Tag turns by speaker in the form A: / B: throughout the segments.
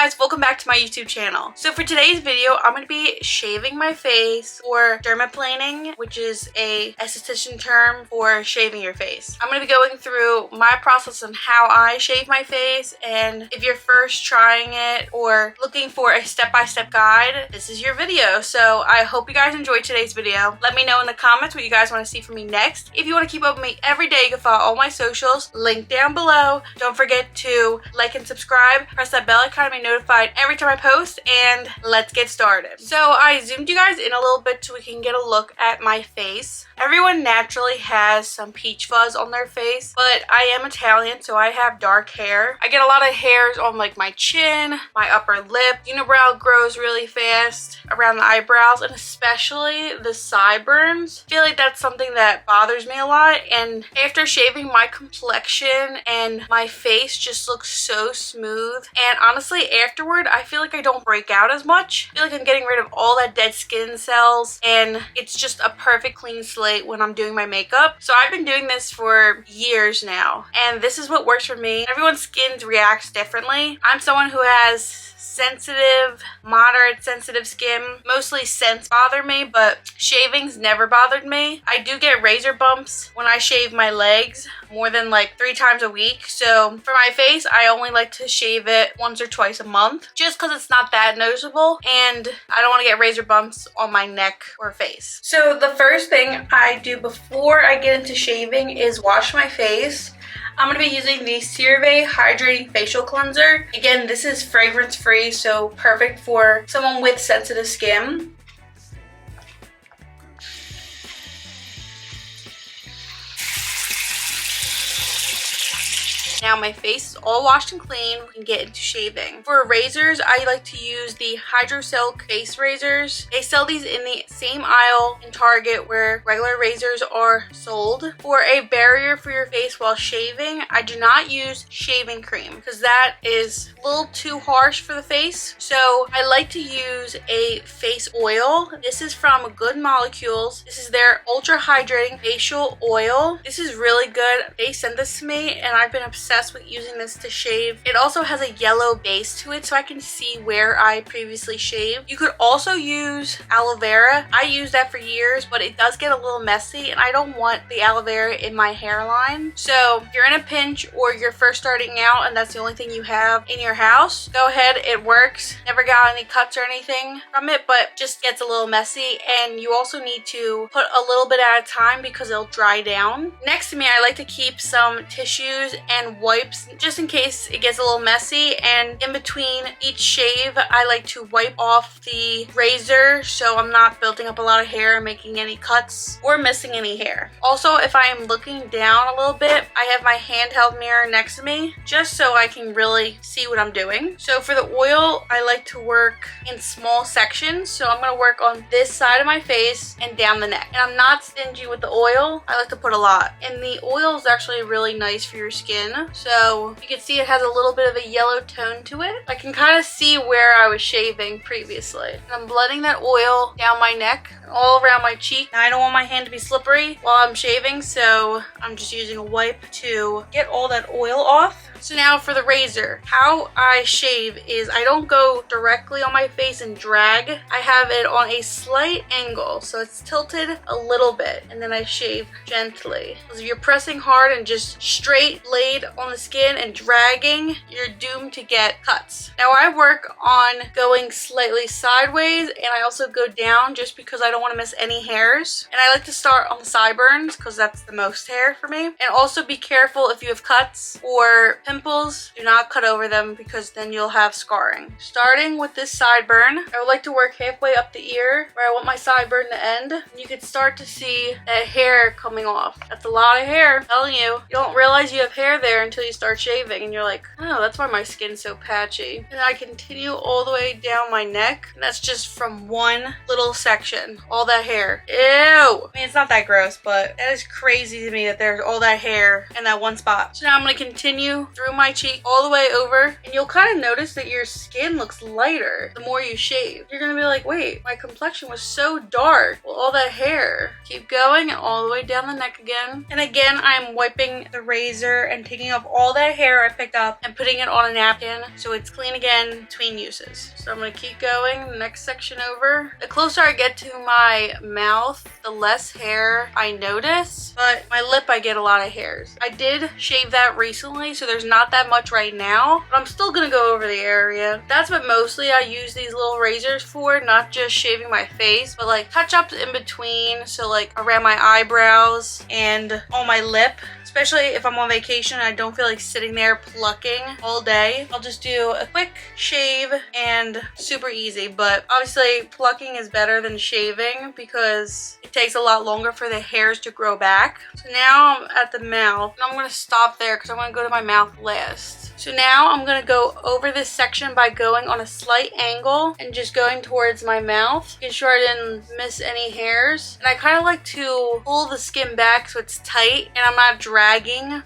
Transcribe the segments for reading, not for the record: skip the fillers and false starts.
A: guys, welcome back to my YouTube channel. So for today's video, I'm going to be shaving my face, or dermaplaning, which is a esthetician term for shaving your face. I'm going to be going through my process on how I shave my face, and if you're first trying it or looking for a step-by-step guide, this is your video. So I hope you guys enjoyed today's video. Let me know in the comments what you guys want to see from me next. If you want to keep up with me every day, you can follow all my socials, link down below. Don't forget to like and subscribe, press that bell icon to be notified every time I post, and let's get started. So I zoomed you guys in a little bit so we can get a look at my face. Everyone naturally has some peach fuzz on their face, but I am Italian, so I have dark hair. I get a lot of hairs on like my chin, my upper lip, unibrow grows really fast, around the eyebrows, and especially the sideburns. I feel like that's something that bothers me a lot, and after shaving, my complexion and my face just looks so smooth, and honestly afterward I feel like I don't break out as much. I feel like I'm getting rid of all that dead skin cells, and it's just a perfect clean slate when I'm doing my makeup. So I've been doing this for years now, and this is what works for me. Everyone's skin reacts differently. I'm someone who has sensitive, moderate sensitive skin. Mostly scents bother me, but shaving's never bothered me. I do get razor bumps when I shave my legs more than like 3 times a week. So for my face, I only like to shave it once or twice a month just because it's not that noticeable, and I don't want to get razor bumps on my neck or face. So the first thing I do before I get into shaving is wash my face. I'm going to be using the CeraVe Hydrating Facial Cleanser. Again, this is fragrance free, so perfect for someone with sensitive skin. Now my face is all washed and clean, we can get into shaving. For razors, I like to use the Hydro Silk face razors. They sell these in the same aisle in Target where regular razors are sold. For a barrier for your face while shaving, I do not use shaving cream because that is a little too harsh for the face. So I like to use a face oil. This is from Good Molecules. This is their Ultra Hydrating Facial Oil. This is really good. They sent this to me and I've been obsessed with using this to shave. It also has a yellow base to it so I can see where I previously shaved. You could also use aloe vera. I used that for years, but it does get a little messy and I don't want the aloe vera in my hairline. So if you're in a pinch or you're first starting out and that's the only thing you have in your house, go ahead, it works. Never got any cuts or anything from it, but just gets a little messy, and you also need to put a little bit at a time because it'll dry down. Next to me, I like to keep some tissues and wipes just in case it gets a little messy, and in between each shave I like to wipe off the razor so I'm not building up a lot of hair and making any cuts or missing any hair. Also, if I am looking down a little bit, I have my handheld mirror next to me just so I can really see what I'm doing. So for the oil, I like to work in small sections, so I'm going to work on this side of my face and down the neck, and I'm not stingy with the oil. I like to put a lot, and the oil is actually really nice for your skin. So you can see it has a little bit of a yellow tone to it. I can kind of see where I was shaving previously. And I'm blending that oil down my neck and all around my cheek. Now I don't want my hand to be slippery while I'm shaving, so I'm just using a wipe to get all that oil off. So now for the razor, how I shave is I don't go directly on my face and drag. I have it on a slight angle, so it's tilted a little bit, and then I shave gently. Because if you're pressing hard and just straight laid on the skin and dragging, you're doomed to get cuts. Now I work on going slightly sideways, and I also go down just because I don't want to miss any hairs. And I like to start on the sideburns because that's the most hair for me. And also be careful if you have cuts or pimples, do not cut over them because then you'll have scarring. Starting with this sideburn, I would like to work halfway up the ear where I want my sideburn to end. And you can start to see that hair coming off. That's a lot of hair, I'm telling you. You don't realize you have hair there until you start shaving and you're like, oh, that's why my skin's so patchy. And I continue all the way down my neck, and that's just from one little section. All that hair. Ew! I mean, it's not that gross, but that is crazy to me that there's all that hair in that one spot. So now I'm going to continue through my cheek all the way over, and you'll kind of notice that your skin looks lighter the more you shave. You're gonna be like, wait, my complexion was so dark. Well, all that hair. Keep going and all the way down the neck again. And again, I'm wiping the razor and taking up all that hair I picked up and putting it on a napkin so it's clean again between uses. So I'm going to keep going the next section over. The closer I get to my mouth, the less hair I notice, but my lip I get a lot of hairs. I did shave that recently, so there's not that much right now, but I'm still going to go over the area. That's what mostly I use these little razors for, not just shaving my face, but like touch-ups in between, so like around my eyebrows and on my lip. Especially if I'm on vacation and I don't feel like sitting there plucking all day. I'll just do a quick shave and super easy. But obviously plucking is better than shaving because it takes a lot longer for the hairs to grow back. So now I'm at the mouth and I'm going to stop there because I want to go to my mouth last. So now I'm going to go over this section by going on a slight angle and just going towards my mouth. Making sure I didn't miss any hairs. And I kind of like to pull the skin back so it's tight and I'm not dragging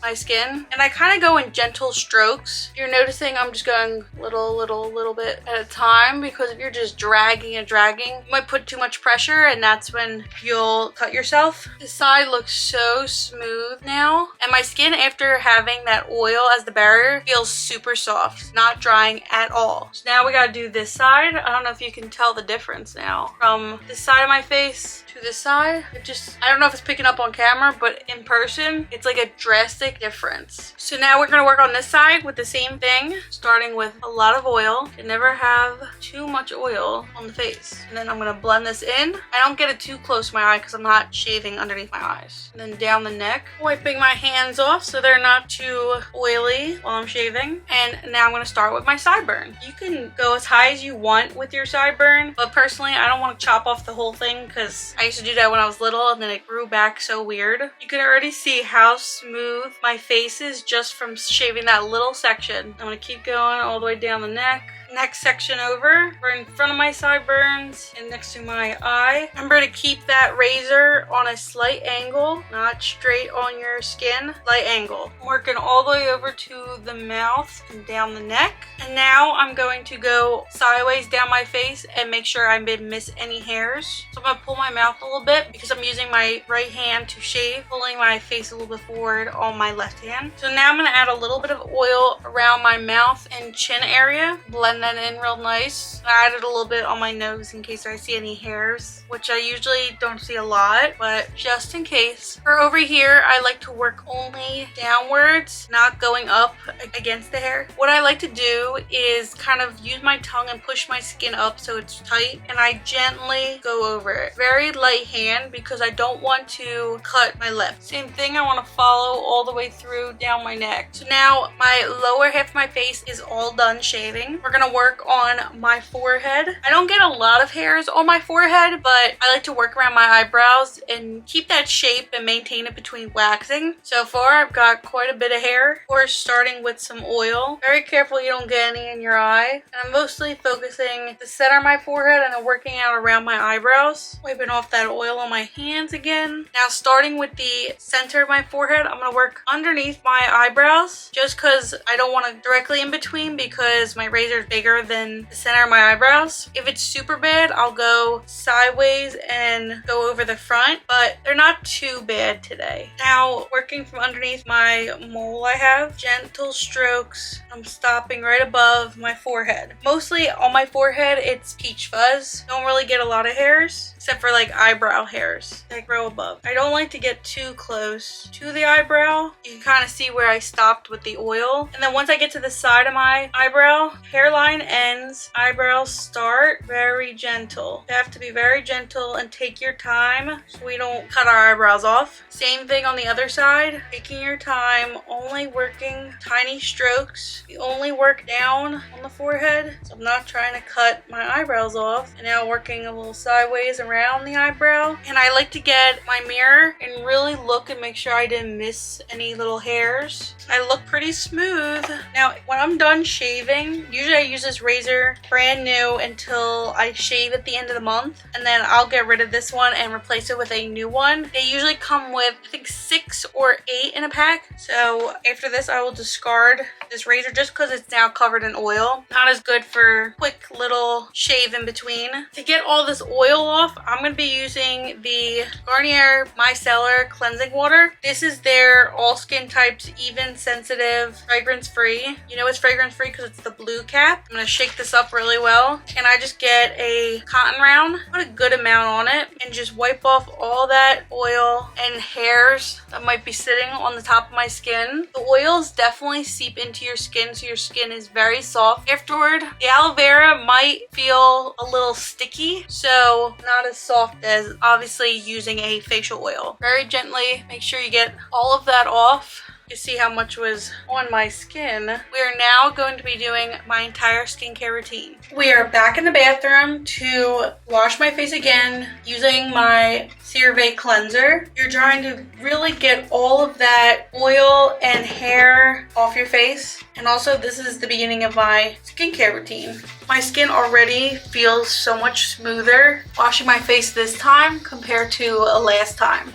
A: my skin. And I kind of go in gentle strokes. You're noticing I'm just going little bit at a time, because if you're just dragging and dragging, you might put too much pressure and that's when you'll cut yourself. This side looks so smooth now. And my skin, after having that oil as the barrier, feels super soft, not drying at all. So now we gotta do this side. I don't know if you can tell the difference now from this side of my face to this side. I don't know if it's picking up on camera, but in person it's like a drastic difference. So now we're gonna work on this side with the same thing, starting with a lot of oil. You never have too much oil on the face. And then I'm gonna blend this in. I don't get it too close to my eye because I'm not shaving underneath my eyes. And then down the neck, wiping my hands off so they're not too oily while I'm shaving. And now I'm gonna start with my sideburn. You can go as high as you want with your sideburn, but personally I don't want to chop off the whole thing because I used to do that when I was little and then it grew back so weird. You can already see how smooth my face is just from shaving that little section. I'm gonna keep going all the way down the neck. Next section over, right in front of my sideburns and next to my eye. Remember to keep that razor on a slight angle, not straight on your skin, slight angle. I'm working all the way over to the mouth and down the neck. And now I'm going to go sideways down my face and make sure I didn't miss any hairs. So I'm gonna pull my mouth a little bit because I'm using my right hand to shave, pulling my face a little bit forward on my left hand. So now I'm gonna add a little bit of oil around my mouth and chin area, blend that in real nice. I added a little bit on my nose in case I see any hairs, which I usually don't see a lot, but just in case. For over here, I like to work only downwards, not going up against the hair. What I like to do is kind of use my tongue and push my skin up so it's tight, and I gently go over it. Very light hand because I don't want to cut my lip. Same thing, I want to follow all the way through down my neck. So now my lower half of my face is all done shaving. We're gonna work on my forehead. I don't get a lot of hairs on my forehead, but I like to work around my eyebrows and keep that shape and maintain it between waxing. So far, I've got quite a bit of hair. Of course, starting with some oil. Very careful you don't get any in your eye. And I'm mostly focusing the center of my forehead and then working out around my eyebrows. Wiping off that oil on my hands again. Now, starting with the center of my forehead, I'm gonna work underneath my eyebrows just because I don't want to directly in between because my razor is bigger than the center of my eyebrows. If it's super bad, I'll go sideways and go over the front, but they're not too bad today. Now, working from underneath my mole, I have gentle strokes. I'm stopping right above my forehead. Mostly on my forehead, it's peach fuzz. Don't really get a lot of hairs, except for like eyebrow hairs that grow above. I don't like to get too close to the eyebrow. You can kind of see where I stopped with the oil. And then once I get to the side of my eyebrow, hairline ends, eyebrows start. Very gentle. You have to be very gentle and take your time so we don't cut our eyebrows off. Same thing on the other side. Taking your time, only working tiny strokes. You only work down on the forehead, so I'm not trying to cut my eyebrows off. And now working a little sideways around the eyebrow. And I like to get my mirror and really look and make sure I didn't miss any little hairs. I look pretty smooth. Now, when I'm done shaving, usually I use use this razor brand new until I shave at the end of the month, and then I'll get rid of this one and replace it with a new one. They usually come with, I think, 6 or 8 in a pack. So after this, I will discard this razor just because it's now covered in oil. Not as good for quick little shave in between. To get all this oil off, I'm going to be using the Garnier Micellar Cleansing Water. This is their all skin types, even, sensitive, fragrance free. You know it's fragrance free because it's the blue cap. I'm going to shake this up really well, and I just get a cotton round, put a good amount on it, and just wipe off all that oil and hairs that might be sitting on the top of my skin. The oils definitely seep into your skin, so your skin is very soft afterward. The aloe vera might feel a little sticky, so not as soft as obviously using a facial oil. Very gently make sure you get all of that off. You see how much was on my skin. We are now going to be doing my entire skincare routine. We are back in the bathroom to wash my face again using my CeraVe cleanser. You're trying to really get all of that oil and hair off your face. And also, this is the beginning of my skincare routine. My skin already feels so much smoother washing my face this time compared to last time.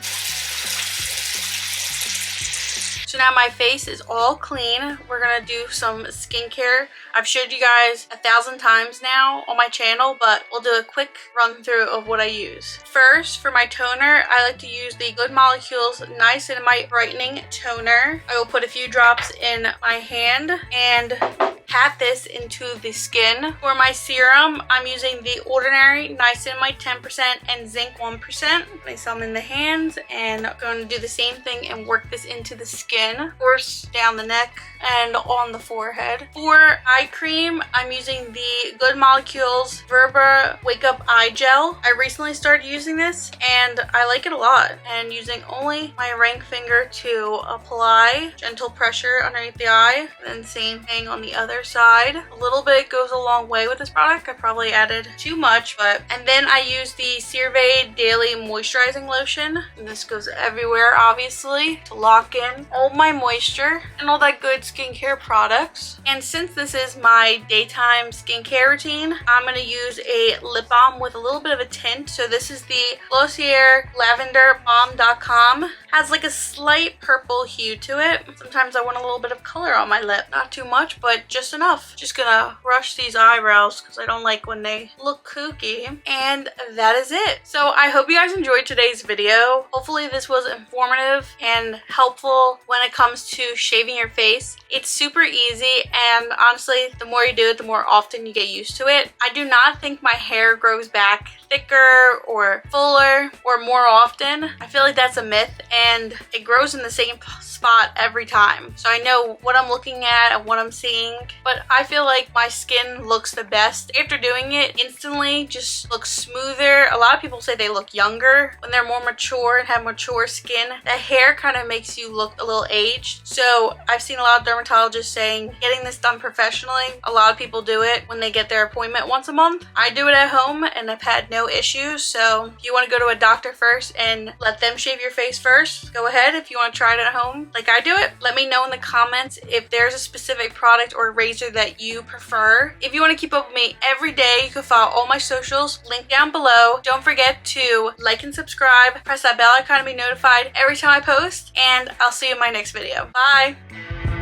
A: So now my face is all clean. We're gonna do some skincare. I've showed you guys 1,000 times now on my channel, but we'll do a quick run through of what I use. First, for my toner, I like to use the Good Molecules Niacinamide Brightening Toner. I will put a few drops in my hand and pat this into the skin. For my serum, I'm using the Ordinary Niacinamide 10% and Zinc 1%. Place some in the hands, and I'm going to do the same thing and work this into the skin. Of course, down the neck and on the forehead. For eye cream, I'm using the Good Molecules Verba Wake Up Eye Gel. I recently started using this and I like it a lot, and using only my ring finger to apply gentle pressure underneath the eye, and then same thing on the other side. A little bit goes a long way with this product. I probably added too much, and then I use the CeraVe Daily Moisturizing Lotion, and this goes everywhere obviously to lock in all my moisture and all that good skincare products. And since this is my daytime skincare routine, I'm going to use a lip balm with a little bit of a tint. So this is the Glossier Lavender Balm.com. Has like a slight purple hue to it. Sometimes I want a little bit of color on my lip. Not too much, but just enough. Just gonna brush these eyebrows because I don't like when they look kooky. And that is it. So I hope you guys enjoyed today's video. Hopefully this was informative and helpful when it comes to shaving your face. It's super easy, and honestly, the more you do it, the more often you get used to it. I do not think my hair grows back thicker or fuller or more often. I feel like that's a myth, and it grows in the same spot every time. So I know what I'm looking at and what I'm seeing, but I feel like my skin looks the best after doing it. Instantly just looks smoother. A lot of people say they look younger when they're more mature and have mature skin. The hair kind of makes you look a little aged. So I've seen a lot of dermatologists saying getting this done professionally. A lot of people do it when they get their appointment once a month. I do it at home and I've had no issues. So if you want to go to a doctor first and let them shave your face first, go ahead. If you want to try it at home like I do it, let me know in the comments if there's a specific product or razor that you prefer. If you want to keep up with me every day, you can follow all my socials, link down below. Don't forget to like and subscribe, press that bell icon to be notified every time I post, and I'll see you in my next video. Bye!